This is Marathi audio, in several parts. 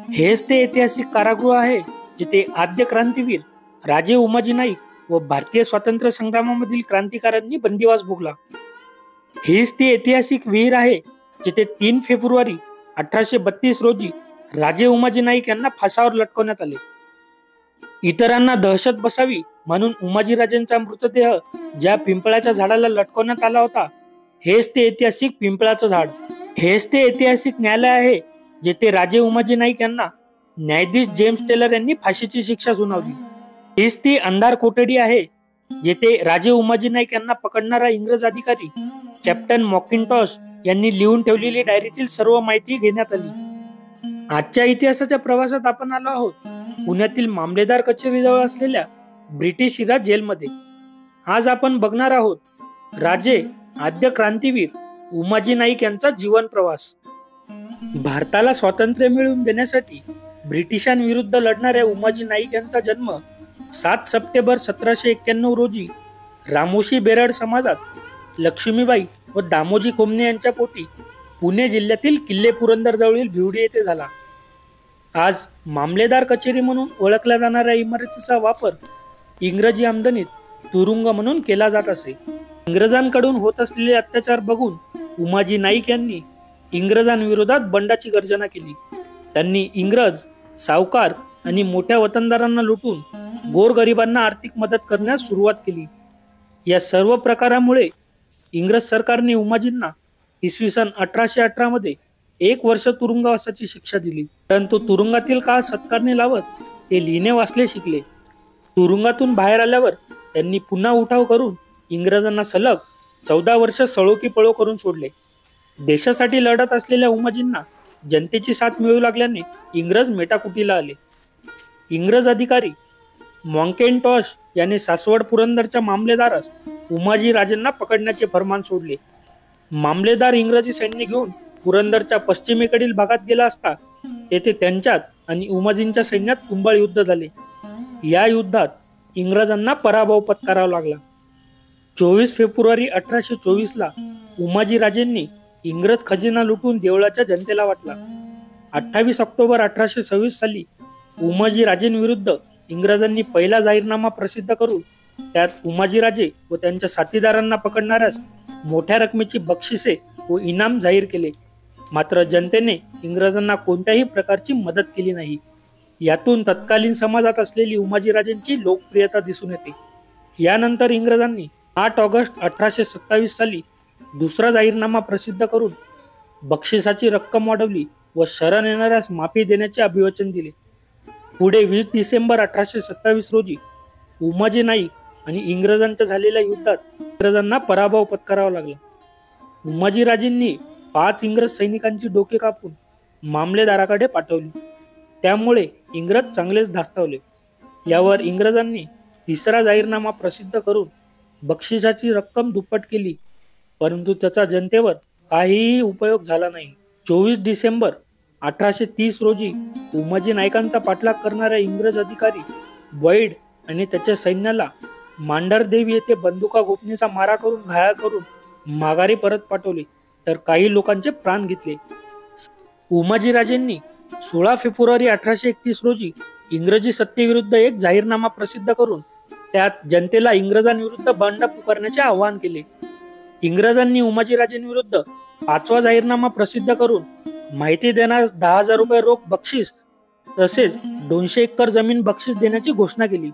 हेच ते ऐतिहासिक कारागृह आहे जिथे आद्य क्रांतीवीर राजे उमाजी नाईक व भारतीय स्वातंत्र्य संग्रामामधील क्रांतिकारांनी बंदिवास भोगला. हीच ती ऐतिहासिक विहीर आहे जिथे 3 फेब्रुवारी 1832 रोजी राजे उमाजी नाईक यांना फासावर लटकवण्यात आले. इतरांना दहशत बसावी म्हणून उमाजीराजेंचा मृतदेह ज्या पिंपळाच्या झाडाला लटकवण्यात आला होता, हेच ते ऐतिहासिक पिंपळाचं झाड. हेच ते ऐतिहासिक न्यायालय आहे जेथे राजे उमाजी नाईक यांना न्यायाधीश जेम्स टेलर यांनी फाशीची शिक्षा सुनावली. हीच ती अंधार कोठडी आहे जेथे राजे उमाजी नाईक यांना पकडणारा इंग्रज अधिकारी कॅप्टन मॉकिंटॉश यांनी लिहून ठेवलेली डायरीतील सर्व माहिती घेण्यात आली. आजच्या इतिहासाच्या प्रवासात आपण आलो आहोत पुण्यातील मामलेदार कचेरीजवळ असलेल्या ब्रिटिश हिरा जेलमध्ये. आज आपण बघणार आहोत राजे आद्य क्रांतीवीर उमाजी नाईक यांचा जीवन प्रवास. भारताला स्वातंत्र्य मिळवून देण्यासाठी ब्रिटिशांविरुद्ध लढणाऱ्या उमाजी नाईक यांचा जन्म 7 सप्टेंबर 1791 रोजी रामोशी बेरड समाजात लक्ष्मीबाई व दामोजी कोमने यांच्या पोटी पुणे जिल्ह्यातील किल्ले पुरंदर जवळील भिवडी येथे झाला. आज मामलेदार कचेरी म्हणून ओळखल्या जाणाऱ्या इमारतीचा वापर इंग्रजी आमदनीत तुरुंग म्हणून केला जात असे. इंग्रजांकडून होत असलेले अत्याचार बघून उमाजी नाईक यांनी इंग्रजांविरोधात बंडाची गर्जना केली. त्यांनी इंग्रज, सावकार आणि मोठ्या वतनदारांना लुटून गोरगरिबांना आर्थिक मदत करण्यास सुरुवात केली. या सर्व प्रकारामुळे इंग्रज सरकारने उमाजींना इसवी सन 1818 मध्ये 1 वर्ष तुरुंगवासाची शिक्षा दिली. परंतु तुरुंगातील काळ सत्कारने लावत ते लिहिणे वाचले शिकले. तुरुंगातून बाहेर आल्यावर त्यांनी पुन्हा उठाव करून इंग्रजांना सलग 14 वर्ष सळो की पळो करून सोडले. देशासाठी लढत असलेल्या उमाजींना जनतेची साथ मिळू लागल्याने इंग्रज मेटाकुटीला आले. इंग्रज अधिकारी मॉकेंटॉश याने सासवड पुरंदरच्या मामलेदारास उमाजी राजेंना पकडण्याचे फरमान सोडले. मामलेदार इंग्रजी सैन्य घेऊन पुरंदरच्या पश्चिमेकडील भागात गेला असता तेथे त्यांच्यात आणि उमाजींच्या सैन्यात तुंबळ युद्ध झाले. या युद्धात इंग्रजांना पराभव पत्करावा लागला. 24 फेब्रुवारी 1824 ला उमाजी राजेंनी इंग्रज खजिना लुटून देवळाच्या जनतेला वाटला. 28 ऑक्टोबर 1826 साली उमाजी राजेंविरुद्ध इंग्रजांनी पहिला जाहीरनामा प्रसिद्ध करून त्यात उमाजी राजे व त्यांच्या साथीदारांना पकडणाऱ्यास मोठ्या रकमेची बक्षिसे व इनाम जाहीर केले. मात्र जनतेने इंग्रजांना कोणत्याही प्रकारची मदत केली नाही. यातून तत्कालीन समाजात असलेली उमाजी राजेंची लोकप्रियता दिसून येते. यानंतर इंग्रजांनी 8 ऑगस्ट 1827 साली दुसरा जाहीरनामा प्रसिद्ध करून बक्षिसाची रक्कम वाढवली व शरण येणाऱ्यास माफी देण्याचे अभिवचन दिले. पुढे 20 डिसेंबर 1827 रोजी उमाजी नाईक आणि इंग्रजांच्या झालेल्या युद्धात इंग्रजांना पराभव पत्करावा लागला. उमाजी राजेंनी 5 इंग्रज सैनिकांची डोके कापून मामलेदाराकडे पाठवली. त्यामुळे इंग्रज चांगलेच धास्तावले. यावर इंग्रजांनी तिसरा जाहीरनामा प्रसिद्ध करून बक्षिसाची रक्कम दुप्पट केली, परंतु त्याचा जनतेवर काहीही उपयोग झाला नाही. 24 डिसेंबर 1830 रोजी उमाजी नाईकांचा पाठलाग करणाऱ्या इंग्रज अधिकारी बॉईड आणि त्याच्या सैन्याला मांढरदेव येथे बंदुका गोपनीचा मारा करून घायल करून माघारी परत पाठवले, तर काही लोकांचे प्राण घेतले. उमाजी राजेंनी 16 फेब्रुवारी 1831 रोजी इंग्रजी सत्तेविरुद्ध एक जाहीरनामा प्रसिद्ध करून त्यात जनतेला इंग्रजांविरुद्ध बंड पुकारण्याचे आवाहन केले. इंग्रजांनी उमाजी राजेंविरुद्ध 5वा जाहीरनामा प्रसिद्ध करून माहिती देण्यास 10,000 रुपये रोख बक्षीस तसेच 200 एकर जमीन बक्षीस देण्याची घोषणा केली.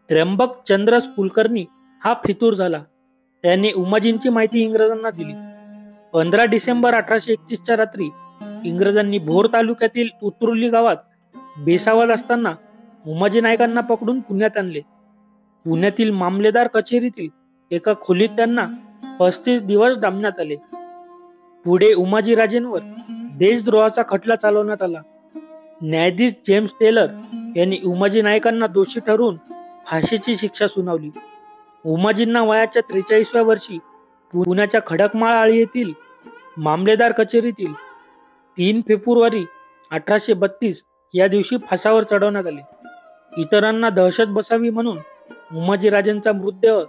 त्र्यंबक चंद्र कुलकर्णी हा फितूर झाला. त्याने उमाजींची माहिती इंग्रजांना दिली. 15 डिसेंबर 1831च्या रात्री इंग्रजांनी भोर तालुक्यातील उतरुली गावात बेसावत असताना उमाजी नाईकांना पकडून पुण्यात आणले. पुण्यातील मामलेदार कचेरीतील एका खोलीत त्यांना 35 दिवस डांबण्यात आले. पुढे उमाजी राजेंवर देशद्रोहाचा खटला चालवण्यात आला. न्यायाधीश जेम्स टेलर यांनी उमाजी नाईकांना दोषी ठरवून फाशीची शिक्षा सुनावली. उमाजींना वयाच्या 43व्या वर्षी पुण्याच्या खडकमाळ येथील मामलेदार कचेरीतील 3 फेब्रुवारी 1832 या दिवशी फासावर चढवण्यात आले. इतरांना दहशत बसावी म्हणून उमाजी राजेंचा मृतदेह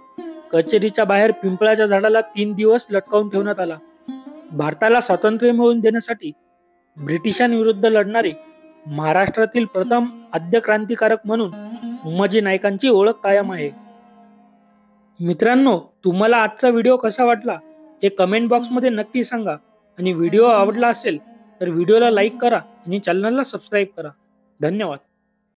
कचेरीच्या बाहेर पिंपळाच्या झाडाला 3 दिवस लटकावून ठेवण्यात आला. भारताला स्वातंत्र्य मिळवून देण्यासाठी ब्रिटिशांविरुद्ध लढणारे महाराष्ट्रातील प्रथम आद्य क्रांतिकारक म्हणून उमाजी नाईकांची ओळख कायम आहे. मित्रांनो, तुम्हाला आजचा व्हिडिओ कसा वाटला हे कमेंट बॉक्समध्ये नक्की सांगा आणि व्हिडिओ आवडला असेल तर व्हिडिओला लाईक करा आणि चॅनलला सबस्क्राईब करा. धन्यवाद.